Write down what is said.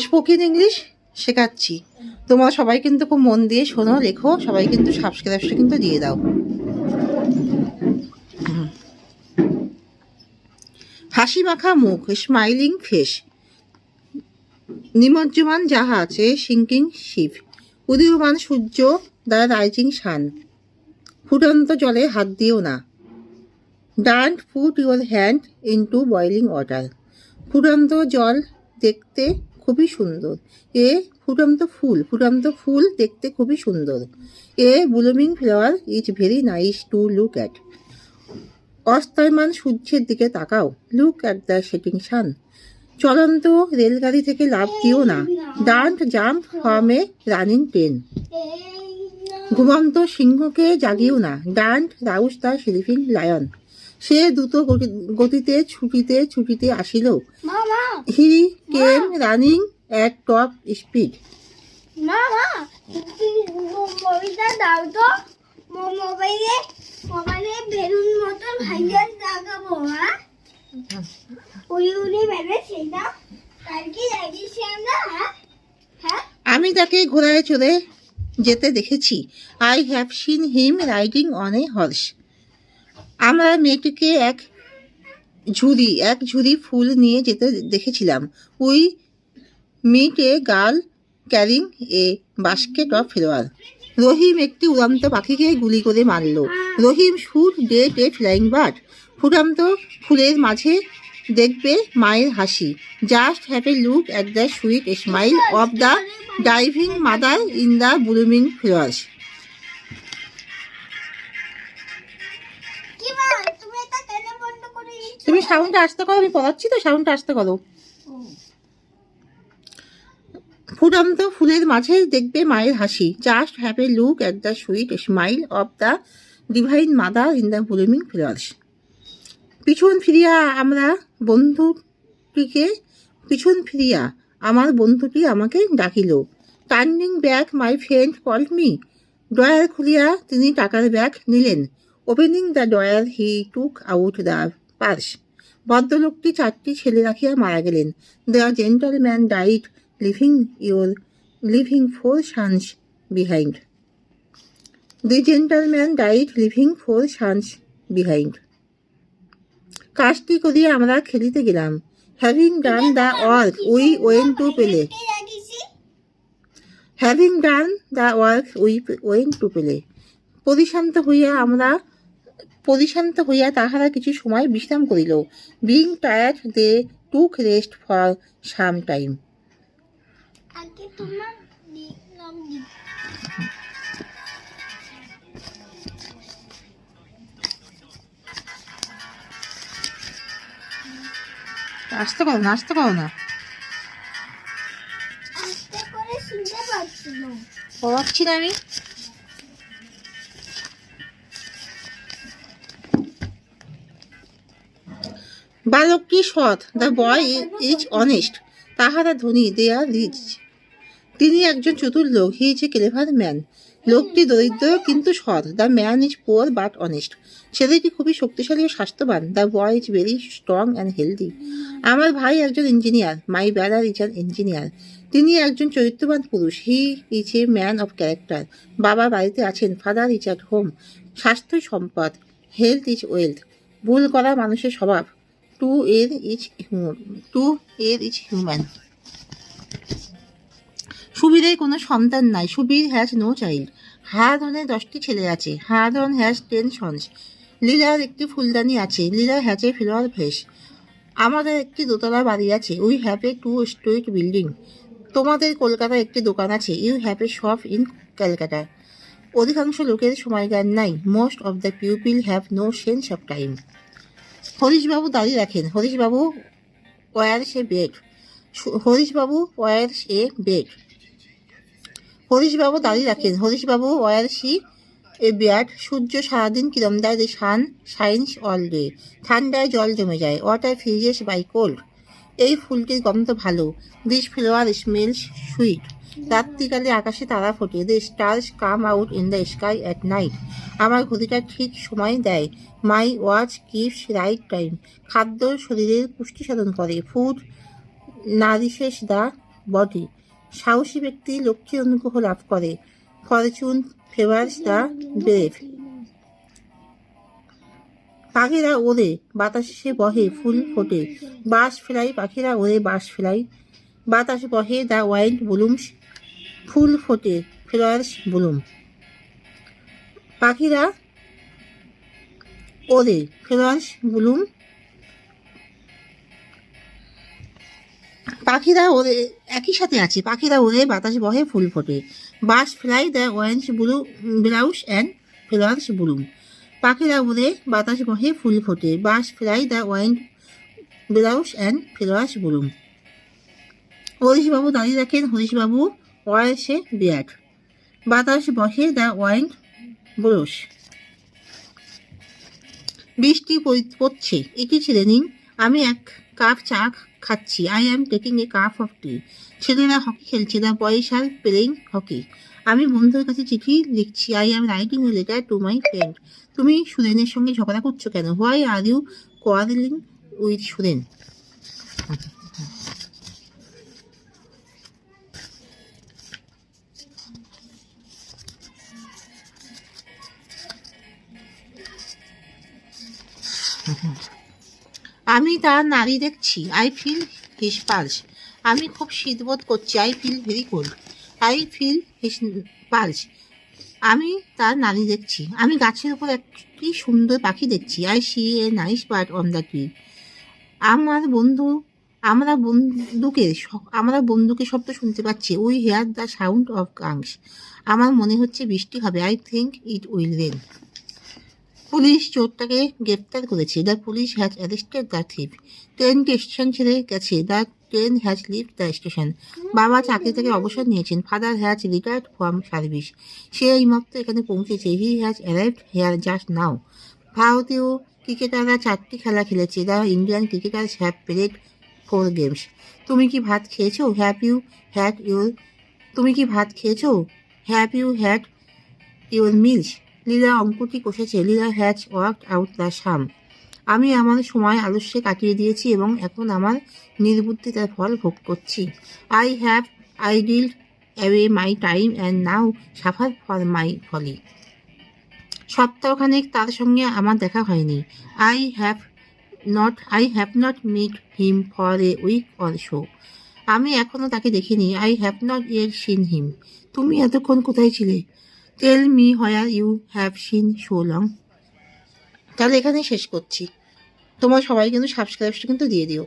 Spoken English শেখাচ্ছি। তোমরা সবাই কিন্তু খুব মন দিয়ে শোনো, লেখো, সবাই কিন্তু সাবস্ক্রাইবটা কিন্তু দিয়ে দাও। হাসি মাখা মুখ, স্মাইলিং ফেস। নিমজ্জমান জাহাজ, এ সিঙ্কিং শিপ। উদীয়মান সূর্য, দ্য রাইজিং সান। ফুটন্ত জলে হাত দিও না। Don't put your hand into boiling water. ফুটন্ত জল দেখতে খুবই সুন্দর। এ ফুটন্ত ফুল দেখতে খুবই সুন্দর। A blooming flower is very nice to look at. অস্তমান সূর্যের দিকে তাকাও, look at the setting sun. চলন্ত রেলগাড়ি থেকে লাফ দিও না। Don't jump from a running train. ঘুমন্ত সিংহকে জাগিও না। Don't rouse the sleeping lion. সে দ্রুত গতিতে ছুটিতে আসিল। He came running at top speed. আমি তাকে ঘোড়ায় চড়ে যেতে দেখেছি। I have seen him riding on a horse. আমরা মেয়েটিকে এক ঝুড়ি ফুল নিয়ে যেতে দেখেছিলাম। We meet a girl carrying a basket of flower. Rahim একটি উড়ন্ত পাখিকে গুলি করে মারল। Rahim shoot dead a flying bird. ফুটন্ত ফুলের মাঝে দেখবে মায়ের হাসি। Just have a look at the sweet smile of the diving mother in the blooming flowers. তুমি সাউন্ডটা আস্তে করো, আমি পড়াচ্ছি তো, সাউন্ডটা আস্তে করো। ফুটন্ত ফুলের মাঝে দেখবে মায়ের হাসি। Just have a look at the sweet smile of the divine mother in the blooming flowers. পিছন ফিরিয়া আমার বন্ধুটি আমাকে ডাকিল। Turning back my friend called me. Drawer খুলিয়া তিনি টাকার ব্যাগ নিলেন। Opening the drawer he took out the purse. ভদ্রলোকটি 4টি ছেলে রাখিয়া মারা গেলেন। The gentleman died leaving 4 sons behind. The gentleman died leaving 4 sons behind. কাজটি করিয়া আমরা খেলিতে গেলাম। Having done the work we went to play. Having done the work we went to play. পরিশান্ত হইয়া তাহারা কিছু সময় বিশ্রাম করিল। Being tired they took rest for some time. আসতে করো না পড়াচ্ছি না আমি। বালকটি সৎ, দ্য বয় ইজ অনেস্ট। তাহারা ধনী, দে আর রিচ। তিনি একজন চতুর লোক, he is a clever man. লোকটি দরিদ্র কিন্তু সৎ, the man is poor but honest. ছেলেটি খুবই শক্তিশালী ও স্বাস্থ্যবান, the boy is very strong and healthy. আমার ভাই একজন engineer, my brother is an engineer. তিনি একজন চরিত্রবান পুরুষ, he is a man of character. বাবা বাড়িতে আছেন, ফাদার ইজ অ্যাট হোম। স্বাস্থ্যই সম্পদ, হেলথ ইজ ওয়েলথ। ভুল করা মানুষের স্বভাব, টু এর ইজ হিউম্যান। সুবীরের কোনো সন্তান নাই, সুবীর হ্যাজ নো চাইল্ড। হারাধনের 10টি ছেলে আছে, হারাধন হ্যাজ 10 sons। লীলার একটি ফুলদানি আছে, লীলা হ্যাজ এ ফ্লাওয়ার ভেস। আমাদের একটি দোতলা বাড়ি আছে, we have a 2-story building. তোমাদের কলকাতায় একটি দোকান আছে, you have a shop in Calcutta. অধিকাংশ লোকের সময় জ্ঞান নাই, most of the pupil have no sense of time. Harishbabu দাঁড়িয়ে রাখেন, হরিশবাবু ওয়ার্স এ বেড। হরিশবাবু ওয়ার্স এ বেড। হরিশবাবু দাঁড়িয়ে রাখেন, হরিশবাবু ওয়ার্স এ বেড। সূর্য সারাদিন কিরম দেয়, the sun shines all day. ঠান্ডায় জল জমে যায়, ওয়াটার ফ্রিজেস বাই কোল্ড। এই ফুলটির গন্ধ ভালো, দিস ফ্লাওয়ার স্মেলস সুইট। রাত্রিকালে আকাশে তারা ফোটে, the stars come out in the sky at night. আমার ঘড়িটা ঠিক সময় দেয়, my watch keeps right time. খাদ্য শরীরের পুষ্টি সাধন করে, ফুড নারিশেস দ্য বডি। সাহসী ব্যক্তি লক্ষ্মীর অনুগ্রহ লাভ করে। Fortune favours the brave. পাখিরা ওড়ে, বাতাসে বহে, ফুল ফোটে। বাস ফ্লাই, পাখিরা ওড়ে, বাস ফ্লাই। বাতাস বহে, দ্য ওয়াইন্ড ব্লুমস। ফুল ফোটে, ফ্লাওয়ার্স ব্লুম। পাখিরা ওড়ে, ফ্লাওয়ার্স ব্লুম। পাখিরা ওড়ে, একই সাথে আছে। পাখিরা ওড়ে, বাতাস বহে, ফুল ফোটে। Birds fly, the wind blows and flowers bloom. পাখিরা উড়ে, বাতাস বহে, ফুল ফোটে। Birds fly, the wind blows and flowers bloom. Harishbabu দাঁড়িয়ে রাখেন, হরিশবাবু ওয়ার্স এ বিয়ার্ড। বাতাস বহে, দ্য ওয়াইন্ড ব্লোস। বৃষ্টি পড়ছে, এটি ছেড়ে নিন। আমি এক কাপ চা খাচ্ছি। I am taking a cup of tea. ছেলেরা হকি খেলছে, the boys are playing hockey. আমি বন্ধুর কাছে চিঠি লিখছি। I am writing a letter to my friend. তুমি সুরেনের সঙ্গে ঝগড়া করছো কেন? Why are you quarrelling with Suren? আমি তার নাড়ি দেখছি। I feel his pulse. আমি খুব শীতবোধ করছি। I feel very cold. I feel his pulse. আমি তার নাড়ি দেখছি। আমি গাছের উপর একটি সুন্দর পাখি দেখছি। I see a nice bird on the tree. আমরা বন্দুকের শব্দ শুনতে পাচ্ছি। We hear the sound of guns. আমার মনে হচ্ছে বৃষ্টি হবে। I think it will rain. Police চোরটাকে গ্রেপ্তার করেছে। The police has arrested the thief. ট্রেনটি স্টেশন ছেড়ে গেছে। The train has leave the station. বাবা চাকরি থেকে অবসর নিয়েছেন। Father has retired from service. সে এইমাত্র এখানে পৌঁছেছে। He has arrived hair just now. ভারতীয় ক্রিকেটাররা 4টি খেলা খেলেছে। The Indian cricketers have played 4 games. তুমি কি ভাত খেয়েছো? Have you had your meals? Leela অঙ্কটি কষেছে। Leela has worked out the sum. আমি আমার সময় আলস্যে কাটিয়ে দিয়েছি এবং এখন আমার নির্বুদ্ধিতার ফল ভোগ করছি। I have idled away my time and now suffer for my folly. সপ্তাহখানেক তার সঙ্গে আমার দেখা হয়নি। I have not meet him for a week or so. আমি এখনও তাকে দেখিনি। I have not yet seen him. তুমি এতক্ষণ কোথায় ছিলে? Tell me where you have seen so long. তাহলে এখানেই শেষ করছি। তোমার সবাই কিন্তু সাবস্ক্রাইবটা কিন্তু দিয়ে দিও।